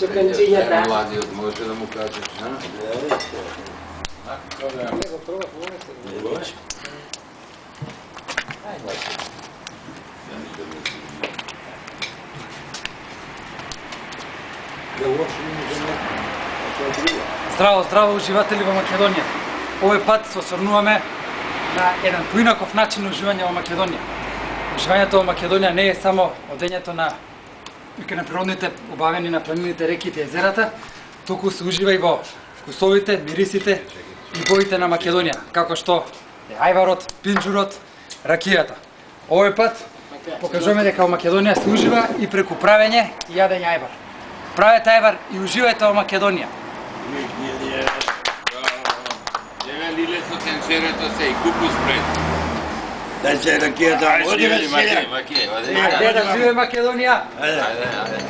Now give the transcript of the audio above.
чуканчињата. Младиот може да му кажеш, а? Него пробав, може се. Здраво, здраво уживатели во Македонија. Овој пат се осврнуваме на еден поинаков начин на уживање во Македонија. Уживањето во Македонија не е само одењето на природните убавени на планините, реките и езерата, туку се ужива и во вкусовите, мирисите и боите на Македонија, како што е ајварот, пинџурот, ракијата. Овој пат покажуваме дека во Македонија се ужива и преку правење и јадење ајвар. Правете ајвар и уживајте во Македонија. Сега лиле со тенчерето се и купус пред. Да се ракијата. Маке, маке, маке. Да живее Македонија! Ајде, ајде.